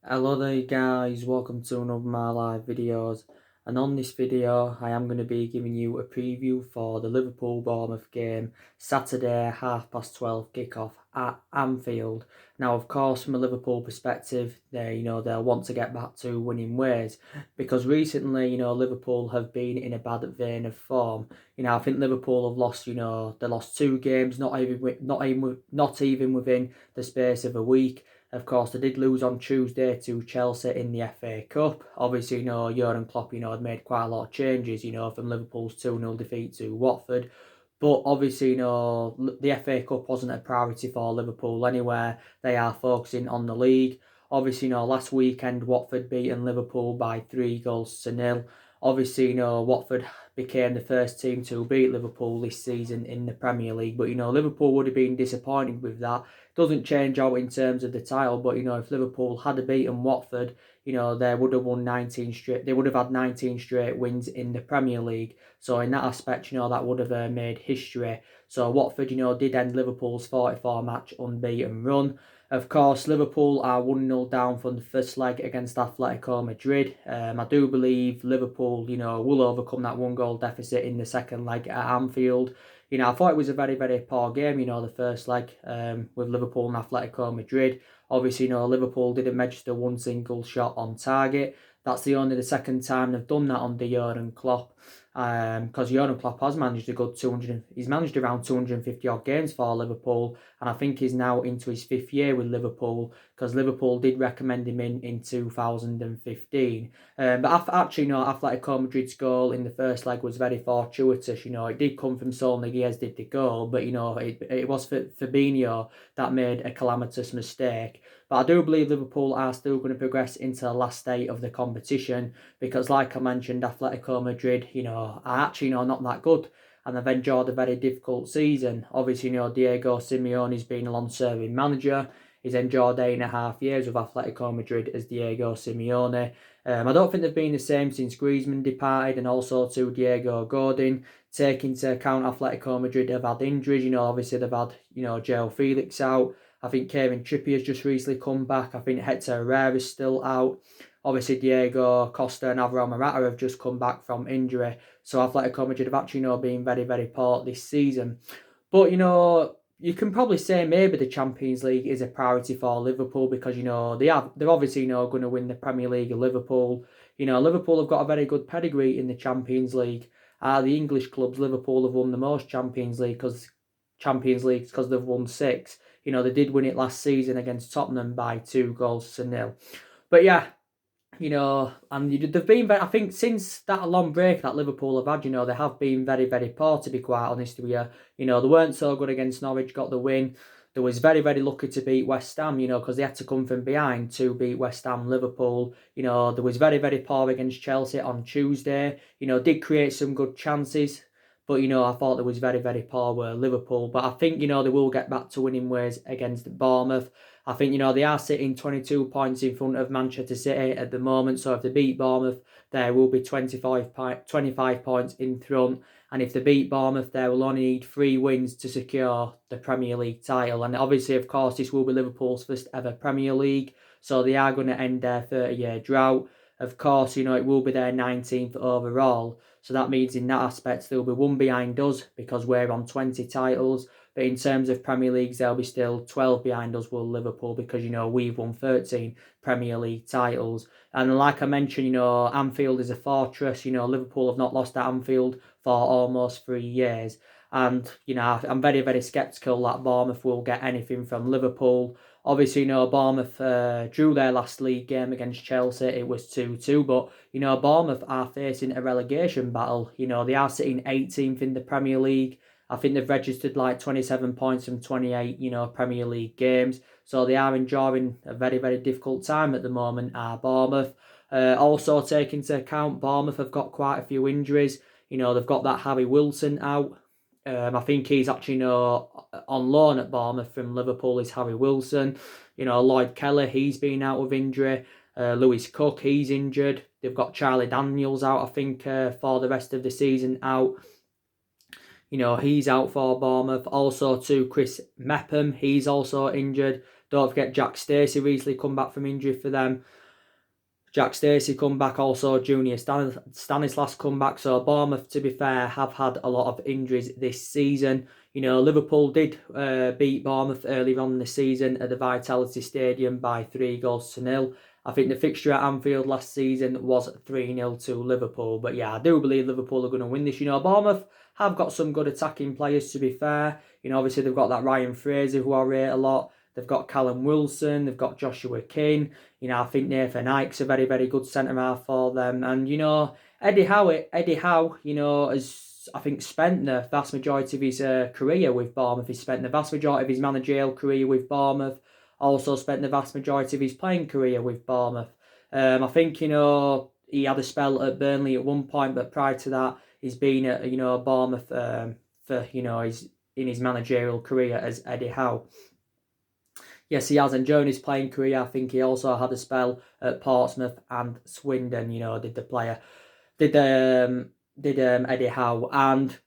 Hello there guys, welcome to another of my live videos, and on this video I am going to be giving you a preview for the Liverpool-Bournemouth game, Saturday 12:30 kickoff at Anfield. Now of course from a Liverpool perspective, they'll want to get back to winning ways, because recently Liverpool have been in a bad vein of form. I think Liverpool have lost, they lost two games, not even within the space of a week. Of course, they did lose on Tuesday to Chelsea in the FA Cup. Obviously, Jurgen Klopp, had made quite a lot of changes, from Liverpool's 2-0 defeat to Watford. But obviously, the FA Cup wasn't a priority for Liverpool anywhere. They are focusing on the league. Obviously, last weekend, Watford beaten Liverpool by 3-0. Obviously, Watford became the first team to beat Liverpool this season in the Premier League. But, Liverpool would have been disappointed with that. Doesn't change out in terms of the title, but, if Liverpool had beaten Watford, they would have won 19 straight. They would have had 19 straight wins in the Premier League. So in that aspect, that would have made history. So Watford, did end Liverpool's 44-match unbeaten run. Of course, Liverpool are 1-0 down from the first leg against Atletico Madrid. I do believe Liverpool, will overcome that one-goal deficit in the second leg at Anfield. I thought it was a very, very poor game, the first leg with Liverpool and Atletico Madrid. Obviously, Liverpool didn't register one single shot on target. That's only the second time they've done that under Jurgen Klopp. Because Jurgen Klopp has managed a good 200, he's managed around 250 odd games for Liverpool, and I think he's now into his fifth year with Liverpool, because Liverpool did recommend him in 2015. But actually, Atletico Madrid's goal in the first leg was very fortuitous. It did come from Sol Niguez did the goal, but it was Fabinho that made a calamitous mistake. But I do believe Liverpool are still going to progress into the last state of the competition, because, like I mentioned, Atletico Madrid, are actually not that good, and they've enjoyed a very difficult season. Obviously, Diego Simeone's been a long-serving manager. He's enjoyed 8.5 years with Atletico Madrid as Diego Simeone. I don't think they've been the same since Griezmann departed, and also to Diego Godin. Take into account Atletico Madrid have had injuries. Obviously they've had, Joe Felix out. I think Kieran Trippier has just recently come back. I think Hector Herrera is still out. Obviously, Diego Costa and Alvaro Morata have just come back from injury. So Atletico Madrid have actually, been very, very poor this season. But, you can probably say maybe the Champions League is a priority for Liverpool, because, they're obviously, going to win the Premier League of Liverpool. Liverpool have got a very good pedigree in the Champions League. The English clubs, Liverpool have won the most Champions Leagues because they've won 6. They did win it last season against Tottenham by 2-0. But yeah, and they've been, I think, since that long break that Liverpool have had, they have been very, very poor, to be quite honest with you. They weren't so good against Norwich, got the win. They was very, very lucky to beat West Ham, because they had to come from behind to beat West Ham. Liverpool, they was very, very poor against Chelsea on Tuesday. Did create some good chances. But, I thought there was very, very poor were Liverpool. But I think, they will get back to winning ways against Bournemouth. I think, they are sitting 22 points in front of Manchester City at the moment. So if they beat Bournemouth, there will be 25 points in front. And if they beat Bournemouth, they will only need 3 wins to secure the Premier League title. And obviously, of course, this will be Liverpool's first ever Premier League. So they are going to end their 30-year drought. Of course, it will be their 19th overall. So that means in that aspect, they'll be one behind us because we're on 20 titles. But in terms of Premier Leagues, they'll be still 12 behind us, will Liverpool, because, we've won 13 Premier League titles. And like I mentioned, Anfield is a fortress. Liverpool have not lost at Anfield for almost 3 years. And, I'm very, very sceptical that Bournemouth will get anything from Liverpool. Obviously, Bournemouth drew their last league game against Chelsea. It was 2-2. But, Bournemouth are facing a relegation battle. They are sitting 18th in the Premier League. I think they've registered like 27 points from 28, Premier League games. So they are enjoying a very, very difficult time at the moment, Bournemouth. Also, take into account, Bournemouth have got quite a few injuries. They've got that Harry Wilson out. I think he's actually on loan at Bournemouth from Liverpool is Harry Wilson. Lloyd Kelly, he's been out with injury. Lewis Cook, he's injured. They've got Charlie Daniels out, I think, for the rest of the season out. He's out for Bournemouth. Also, too, Chris Mepham, he's also injured. Don't forget Jack Stacey recently come back from injury for them. Jack Stacey come back, also Junior Stanislas come back. So Bournemouth, to be fair, have had a lot of injuries this season. You know, Liverpool did beat Bournemouth earlier on in the season at the Vitality Stadium by 3-0. I think the fixture at Anfield last season was 3-0 to Liverpool. But yeah, I do believe Liverpool are going to win this. You know, Bournemouth have got some good attacking players, to be fair. You know, obviously they've got that Ryan Fraser, who I rate a lot. They've got Callum Wilson. They've got Joshua King. You know, I think Nathan Ike's a very, very good centre-half for them. And, you know, Eddie Howe, you know, has, I think, spent the vast majority of his career with Bournemouth. He's spent the vast majority of his managerial career with Bournemouth. Also spent the vast majority of his playing career with Bournemouth. I think, you know, he had a spell at Burnley at one point, but prior to that, he's been at, you know, Bournemouth for, you know, in his managerial career as Eddie Howe. Yes, he has. And during his playing career, I think he also had a spell at Portsmouth and Swindon. You know, did Eddie Howe. And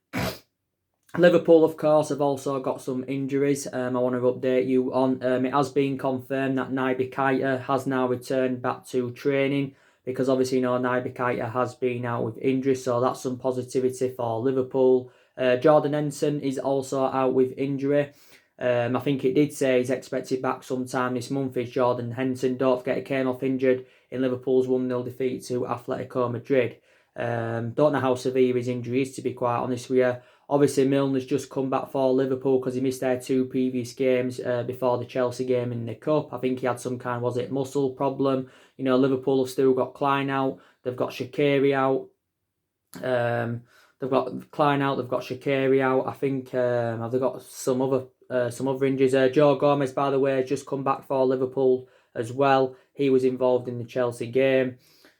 Liverpool, of course, have also got some injuries. I want to update you on. It has been confirmed that Naby Keita has now returned back to training, because obviously, you know, Naby Keita has been out with injury, so that's some positivity for Liverpool. Jordan Henderson is also out with injury. I think it did say he's expected back sometime this month, is Jordan Henderson. Don't forget, he came off injured in Liverpool's 1-0 defeat to Atletico Madrid. Don't know how severe his injury is, to be quite honest with you. Obviously, Milner's just come back for Liverpool because he missed their 2 previous games before the Chelsea game in the Cup. I think he had some kind, was it muscle problem? You know, Liverpool have still got Klein out. They've got Shaqiri out. They've got Klein out. They've got Shaqiri out. I think they've got some other injuries. Joe Gomez, by the way, has just come back for Liverpool as well. He was involved in the Chelsea game.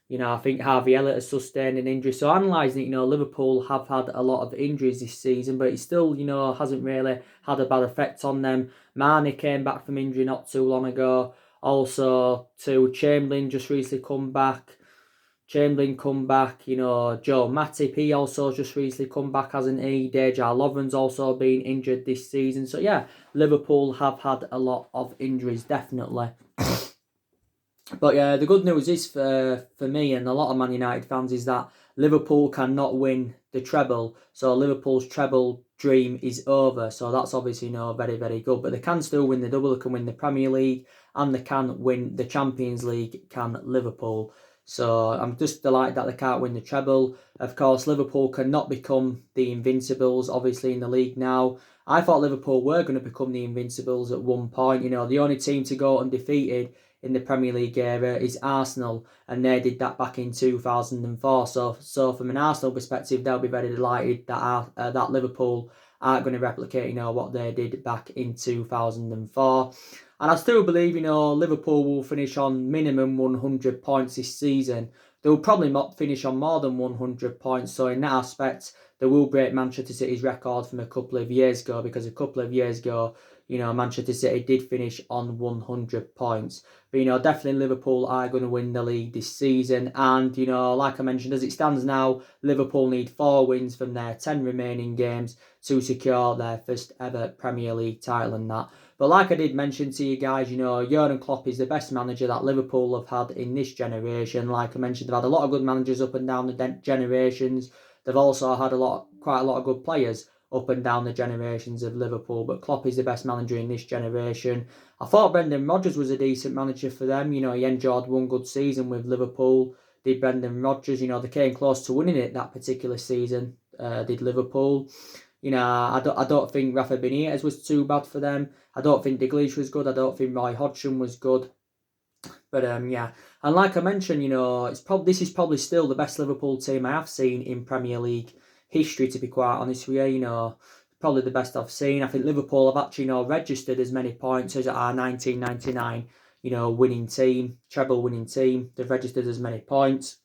You know, I think Harvey Elliott has sustained an injury. So analysing it, you know, Liverpool have had a lot of injuries this season, but it still, you know, hasn't really had a bad effect on them. Mane came back from injury not too long ago. Also, to Chamberlain just recently come back. You know, Joe Matip, he also just recently come back, hasn't he? Dejan Lovren's also been injured this season. So yeah, Liverpool have had a lot of injuries, definitely. But yeah, the good news is for me and a lot of Man United fans is that Liverpool cannot win the treble. So Liverpool's treble dream is over. So that's obviously, you know, very, very good. But they can still win the double. They can win the Premier League and they can win the Champions League, can Liverpool. So I'm just delighted that they can't win the treble. Of course, Liverpool cannot become the Invincibles, obviously, in the league now. I thought Liverpool were going to become the Invincibles at one point. You know, the only team to go undefeated in the Premier League era is Arsenal, and they did that back in 2004. So from an Arsenal perspective, they'll be very delighted that Liverpool aren't going to replicate, you know, what they did back in 2004. And I still believe, you know, Liverpool will finish on minimum 100 points this season. They'll probably not finish on more than 100 points. So in that aspect, they will break Manchester City's record from a couple of years ago, because a couple of years ago, you know, Manchester City did finish on 100 points. But, you know, definitely Liverpool are going to win the league this season. And, you know, like I mentioned, as it stands now, Liverpool need 4 wins from their 10 remaining games to secure their first ever Premier League title and that. But like I did mention to you guys, you know, Jurgen Klopp is the best manager that Liverpool have had in this generation. Like I mentioned, they've had a lot of good managers up and down the generations. They've also had quite a lot of good players up and down the generations of Liverpool, but Klopp is the best manager in this generation. I thought Brendan Rodgers was a decent manager for them. You know, he enjoyed one good season with Liverpool. Did Brendan Rodgers, you know, they came close to winning it that particular season, did Liverpool. You know, I don't think Rafa Benitez was too bad for them. I don't think Dalglish was good. I don't think Roy Hodgson was good. But yeah, and like I mentioned, you know, this is probably still the best Liverpool team I have seen in Premier League history, to be quite honest with you. You know, probably the best I've seen. I think Liverpool have actually, you know, registered as many points as our 1999, you know, winning team, treble winning team. They've registered as many points.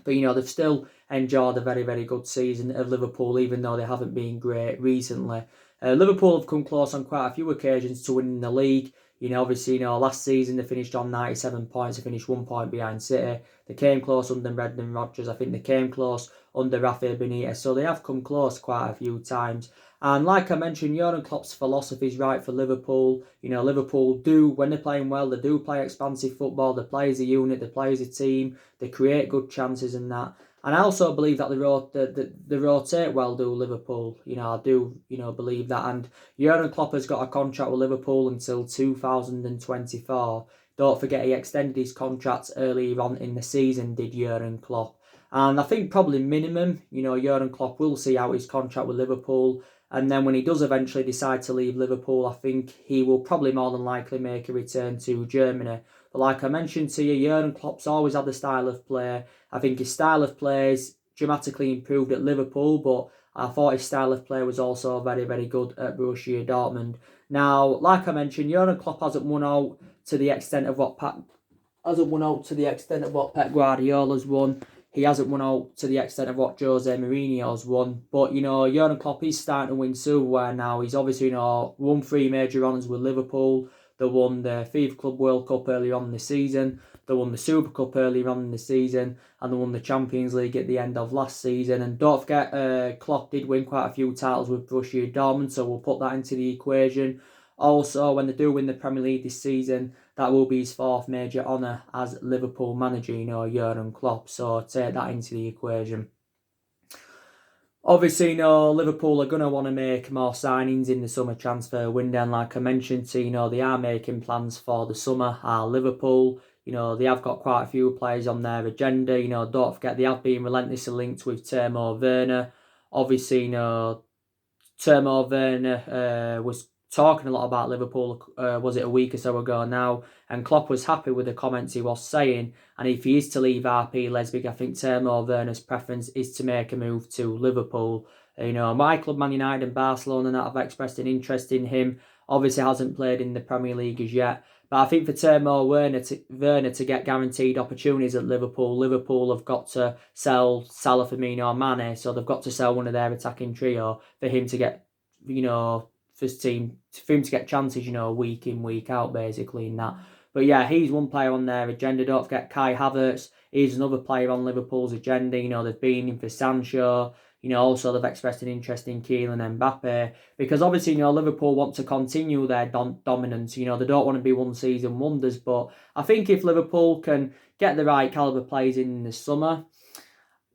But, you know, they've still enjoyed a very, very good season of Liverpool, even though they haven't been great recently. Liverpool have come close on quite a few occasions to winning the league. Obviously, last season they finished on 97 points. They finished 1 point behind City. They came close under Brendan Rodgers. I think they came close under Rafael Benitez. So they have come close quite a few times. And like I mentioned, Jurgen Klopp's philosophy is right for Liverpool. Liverpool do, when they're playing well, they do play expansive football. They play as a unit. They play as a team. They create good chances and that. And I also believe that they rotate well, do Liverpool. I do, believe that. And Jurgen Klopp has got a contract with Liverpool until 2024. Don't forget he extended his contract earlier on in the season, did Jurgen Klopp. And I think probably minimum, Jurgen Klopp will see out his contract with Liverpool. And then when he does eventually decide to leave Liverpool, I think he will probably more than likely make a return to Germany. But like I mentioned to you, Jurgen Klopp's always had the style of play. I think his style of play is dramatically improved at Liverpool, but I thought his style of play was also very, very good at Borussia Dortmund. Now, like I mentioned, Jurgen Klopp hasn't won out to the extent of what Pep Guardiola's won. He hasn't won out to the extent of what Jose Mourinho's won. But, Jurgen Klopp is starting to win silverware now. He's obviously, won 3 major honours with Liverpool. They won the FIFA Club World Cup earlier on in the season. They won the Super Cup earlier on in the season. And they won the Champions League at the end of last season. And don't forget, Klopp did win quite a few titles with Borussia Dortmund, so we'll put that into the equation. Also, when they do win the Premier League this season, that will be his 4th major honour as Liverpool manager, Jurgen Klopp. So take that into the equation. Obviously, Liverpool are going to want to make more signings in the summer transfer window. And like I mentioned to they are making plans for the summer at Liverpool. They have got quite a few players on their agenda. Don't forget they have been relentlessly linked with Timo Werner. Obviously, Timo Werner was talking a lot about Liverpool, was it a week or so ago now, and Klopp was happy with the comments he was saying, and if he is to leave RB Leipzig, I think Timo Werner's preference is to make a move to Liverpool. My club, Man United and Barcelona, that have expressed an interest in him. Obviously hasn't played in the Premier League as yet, but I think for Timo Werner to get guaranteed opportunities at Liverpool have got to sell Salah, Firmino and Mane, so they've got to sell one of their attacking trio for him to get, for him to get chances, week in, week out, basically, in that. But yeah, he's one player on their agenda. Don't forget Kai Havertz. He's another player on Liverpool's agenda. They've been in for Sancho. Also they've expressed an interest in Kylian Mbappe. Because obviously, Liverpool want to continue their dominance. They don't want to be one-season wonders. But I think if Liverpool can get the right calibre players in the summer,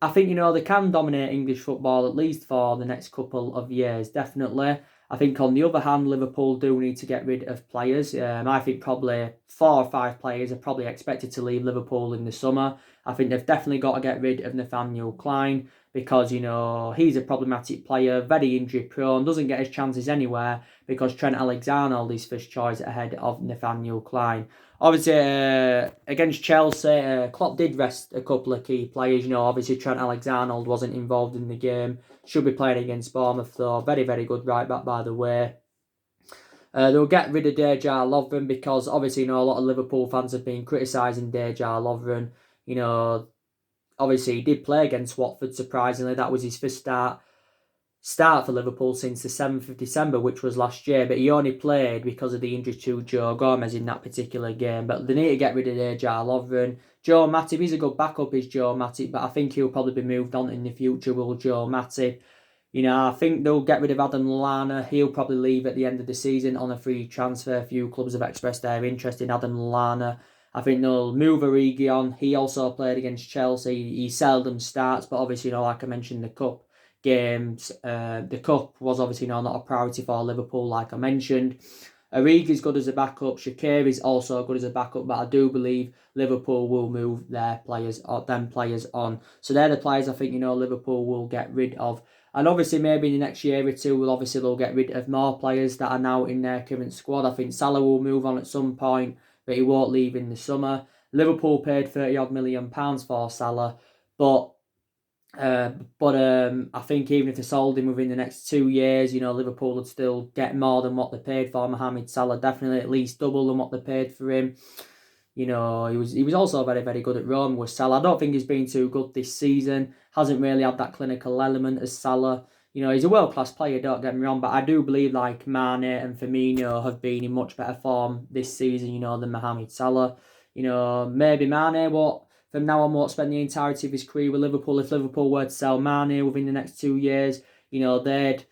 I think, they can dominate English football at least for the next couple of years, definitely. I think on the other hand, Liverpool do need to get rid of players. I think probably 4 or 5 players are probably expected to leave Liverpool in the summer. I think they've definitely got to get rid of Nathaniel Clyne because, he's a problematic player, very injury prone, doesn't get his chances anywhere because Trent Alexander-Arnold is first choice ahead of Nathaniel Clyne. Obviously, against Chelsea, Klopp did rest a couple of key players. Obviously Trent Alexander-Arnold wasn't involved in the game. Should be playing against Bournemouth, though. Very, very good right back, by the way. They'll get rid of Dejan Lovren because, obviously, a lot of Liverpool fans have been criticising Dejan Lovren. Obviously, he did play against Watford, surprisingly. That was his first start for Liverpool since the 7th of December, which was last year, but he only played because of the injury to Joe Gomez in that particular game. But they need to get rid of Dejan Lovren. Joe Matip, he's a good backup, is Joe Matip, but I think he'll probably be moved on in the future, will Joe Matip. I think they'll get rid of Adam Lallana. He'll probably leave at the end of the season on a free transfer. A few clubs have expressed their interest in Adam Lallana. I think they'll move Origi on. He also played against Chelsea. He seldom starts, but obviously, like I mentioned, the cup games. The cup was obviously not a priority for Liverpool, like I mentioned. Origi's good as a backup. Shaqiri is also good as a backup, but I do believe Liverpool will move them players on. So they're the players I think Liverpool will get rid of. And obviously maybe in the next year or two, they'll get rid of more players that are now in their current squad. I think Salah will move on at some point, but he won't leave in the summer. Liverpool paid £30 million for Salah, but I think even if they sold him within the next 2 years, Liverpool would still get more than what they paid for Mohamed Salah. Definitely at least double than what they paid for him. He was also very, very good at Rome with Salah. I don't think he's been too good this season. Hasn't really had that clinical element as Salah. You know, he's a world-class player, don't get me wrong, but I do believe like Mane and Firmino have been in much better form this season, you know, than Mohamed Salah. You know, maybe Mane from now on won't spend the entirety of his career with Liverpool. If Liverpool were to sell Mane within the next 2 years, you know, they'd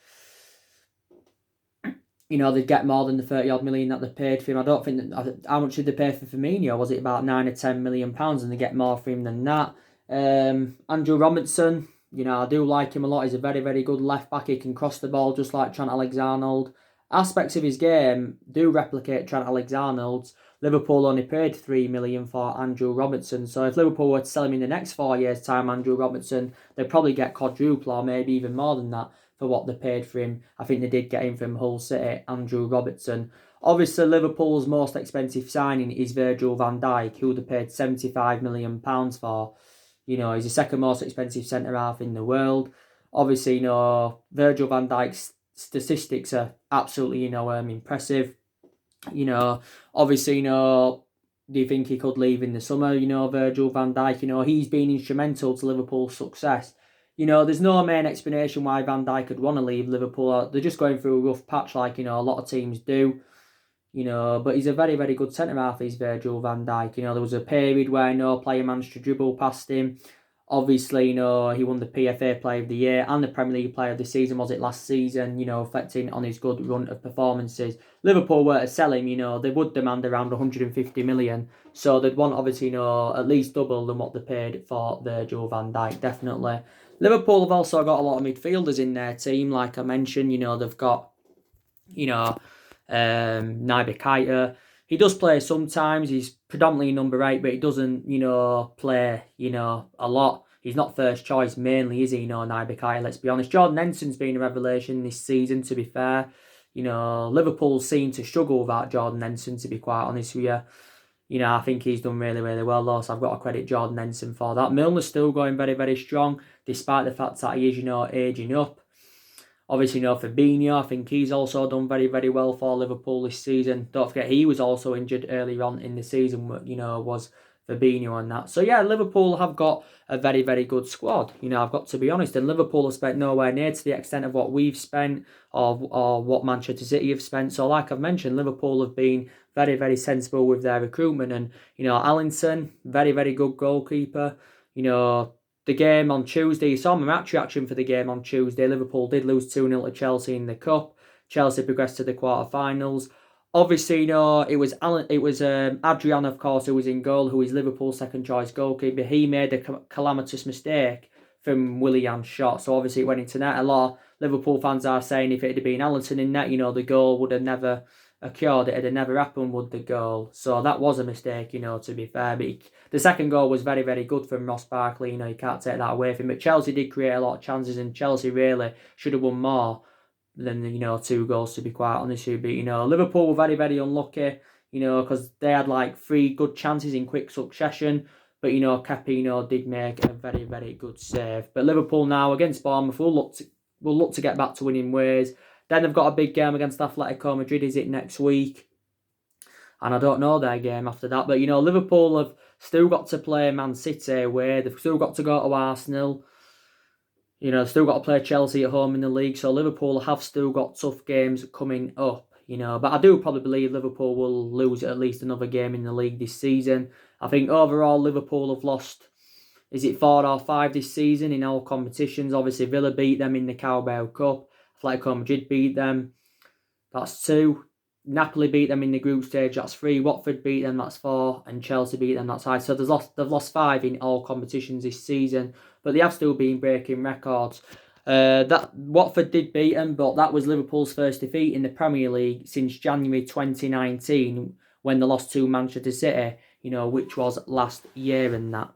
get more than the 30 odd million that they paid for him. I don't think how much did they pay for Firmino? Was it about £9 or £10 million, and they get more for him than that? Andrew Robertson, you know, I do like him a lot. He's a very, very good left back. He can cross the ball just like Trent Alexander-Arnold. Aspects of his game do replicate Trent Alexander-Arnold's. Liverpool only paid £3 million for Andrew Robertson. So if Liverpool were to sell him in the next 4 years' time, Andrew Robertson, they'd probably get quadruple or maybe even more than that for what they paid for him. I think they did get him from Hull City, Andrew Robertson. Obviously, Liverpool's most expensive signing is Virgil van Dijk, who they paid £75 million for. You know, he's the second most expensive centre-half in the world. Obviously, you know, Virgil van Dijk's statistics are absolutely, you know, impressive. You know, obviously, you know, do you think he could leave in the summer? You know, Virgil van Dijk, you know, he's been instrumental to Liverpool's success. You know, there's no main explanation why Van Dijk could want to leave Liverpool. They're just going through a rough patch like, you know, a lot of teams do. You know, but he's a very, very good centre-half, he's Virgil van Dijk. You know, there was a period where no player managed to dribble past him. Obviously, you know, he won the PFA Player of the Year and the Premier League Player of the Season, was it last season, you know, affecting on his good run of performances. Liverpool were to sell him, you know, they would demand around 150 million. So they'd want, obviously, you know, at least double than what they paid for Virgil van Dijk, definitely. Liverpool have also got a lot of midfielders in their team, like I mentioned, you know, they've got, you know, Naby Keita. He does play sometimes. He's predominantly number 8, but he doesn't, you know, play, you know, a lot. He's not first choice mainly, is he? You know, Naby Keita, let's be honest. Jordan Henson's been a revelation this season, to be fair. You know, Liverpool seem to struggle without Jordan Henson, to be quite honest with you. You know, I think he's done really, really well, though, so I've got to credit Jordan Henson for that. Milner's still going very, very strong, despite the fact that he is, you know, ageing up. Obviously, you know, Fabinho, I think he's also done very, very well for Liverpool this season. Don't forget, he was also injured earlier on in the season, you know, was Fabinho and that. So, yeah, Liverpool have got a very, very good squad. You know, I've got to be honest, and Liverpool have spent nowhere near to the extent of what we've spent or what Manchester City have spent. So, like I've mentioned, Liverpool have been very, very sensible with their recruitment. And, you know, Alisson, very, very good goalkeeper. You know, the game on Tuesday, you saw my match reaction for the game on Tuesday. Liverpool did lose 2-0 to Chelsea in the Cup. Chelsea progressed to the quarterfinals. Obviously, you know, it was Adrian, of course, who was in goal, who is Liverpool's second choice goalkeeper. He made a calamitous mistake from Willian's shot, so obviously it went into net. A lot of Liverpool fans are saying if it had been Alisson in net, you know, the goal would have never occurred. It had never happened, would the goal. So that was a mistake, you know, to be fair. But the second goal was very, very good from Ross Barkley. You know, you can't take that away from him. But Chelsea did create a lot of chances, and Chelsea really should have won more than, you know, 2 goals, to be quite honest with you. But, you know, Liverpool were very, very unlucky, you know, because they had like 3 good chances in quick succession. But, you know, Capino did make a very, very good save. But Liverpool now against Bournemouth will look to get back to winning ways. Then they've got a big game against Atletico Madrid, is it next week? And I don't know their game after that. But, you know, Liverpool have still got to play Man City away. They've still got to go to Arsenal. You know, still got to play Chelsea at home in the league. So Liverpool have still got tough games coming up, you know. But I do probably believe Liverpool will lose at least another game in the league this season. I think overall Liverpool have lost, is it 4 or 5 this season in all competitions? Obviously, Villa beat them in the Carabao Cup. Atletico Madrid beat them. That's 2. Napoli beat them in the group stage. That's 3. Watford beat them. That's 4. And Chelsea beat them. That's 5. So they've lost 5 in all competitions this season. But they have still been breaking records. That Watford did beat them, but that was Liverpool's first defeat in the Premier League since January 2019 when they lost to Manchester City, you know, which was last year and that.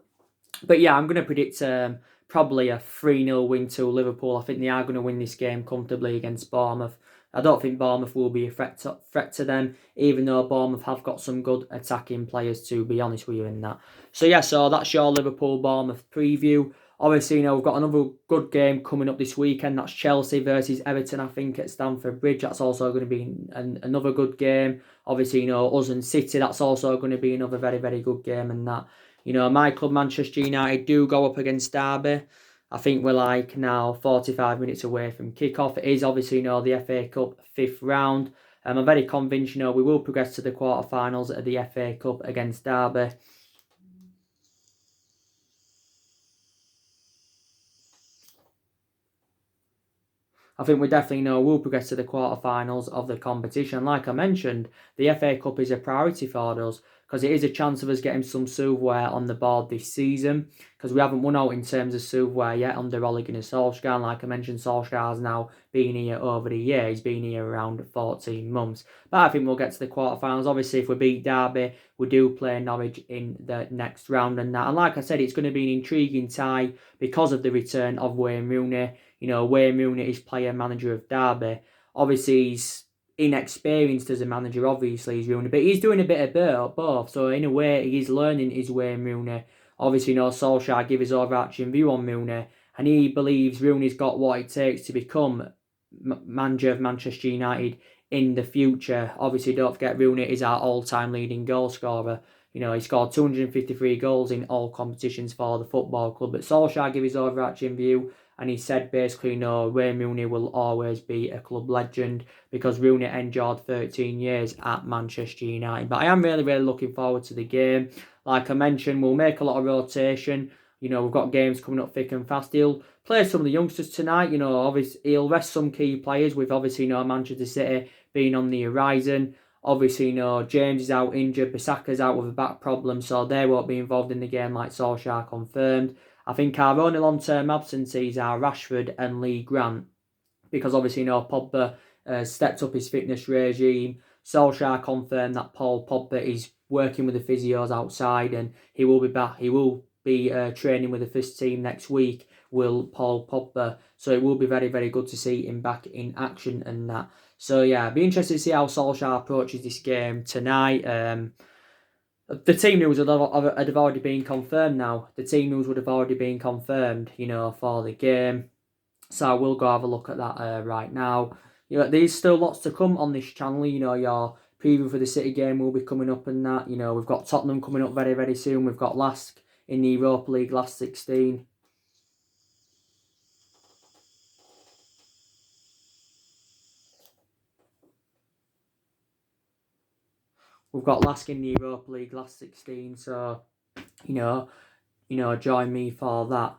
But yeah, I'm going to predict probably a 3-0 win to Liverpool. I think they are going to win this game comfortably against Bournemouth. I don't think Bournemouth will be a threat to them, even though Bournemouth have got some good attacking players, to be honest with you in that. So yeah, so that's your Liverpool-Bournemouth preview. Obviously, you know, we've got another good game coming up this weekend. That's Chelsea versus Everton, I think, at Stamford Bridge. That's also going to be another good game. Obviously, you know, us and City, that's also going to be another very, very good game and that. You know, my club, Manchester United, do go up against Derby. I think we're like now 45 minutes away from kick-off. It is obviously, the FA Cup 5th round. I'm very convinced, we will progress to the quarter-finals of the FA Cup against Derby. I think we definitely will progress to the quarter-finals of the competition. Like I mentioned, the FA Cup is a priority for us because it is a chance of us getting some silverware on the board this season, because we haven't won out in terms of silverware yet under Ole Gunnar Solskjaer. And like I mentioned, Solskjaer's now been here over the year. He's been here around 14 months. But I think we'll get to the quarter-finals. Obviously, if we beat Derby, we do play Norwich in the next round and that. And like I said, it's going to be an intriguing tie because of the return of Wayne Rooney. Wayne Rooney is player-manager of Derby. Obviously, he's inexperienced as a manager, obviously, he's Rooney, but he's doing a bit of both. So, in a way, he's learning his Wayne Rooney. Obviously, Solskjaer gave his overarching view on Rooney, and he believes Rooney's got what it takes to become manager of Manchester United in the future. Obviously, don't forget, Rooney is our all-time leading goal scorer. He scored 253 goals in all competitions for the football club. But Solskjaer gave his overarching view, and he said basically, Wayne Rooney will always be a club legend because Rooney endured 13 years at Manchester United. But I am really, really looking forward to the game. Like I mentioned, we'll make a lot of rotation. We've got games coming up thick and fast. He'll play some of the youngsters tonight. Obviously, he'll rest some key players with obviously, Manchester City being on the horizon. Obviously, James is out injured. Bissaka's out with a back problem, so they won't be involved in the game like Solskjaer confirmed. I think our only long-term absences are Rashford and Lee Grant, because obviously, Pogba stepped up his fitness regime. Solskjaer confirmed that Paul Pogba is working with the physios outside, and he will be back. He will be training with the first team next week, will Paul Pogba. So it will be very, very good to see him back in action and that. So yeah, be interested to see how Solskjaer approaches this game tonight. The team news would have already been confirmed now. The team news would have already been confirmed, for the game. So I will go have a look at that right now. There's still lots to come on this channel. Your preview for the City game will be coming up and that. We've got Tottenham coming up very, very soon. We've got Lask in the Europa League last 16. We've got Lask in the Europa League last 16, so, join me for that.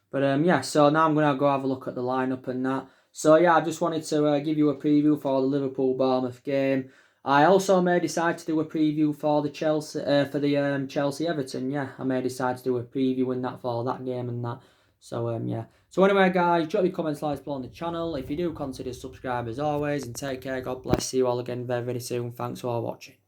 But, yeah, so now I'm going to go have a look at the lineup and that. So, yeah, I just wanted to give you a preview for the Liverpool-Bournemouth game. I also may decide to do a preview for the Chelsea-Everton. Yeah, I may decide to do a preview in that for that game and that. So, yeah. So, anyway, guys, drop your comments, likes below on the channel. If you do, consider subscribe as always. And take care. God bless you all again very, very soon. Thanks for watching.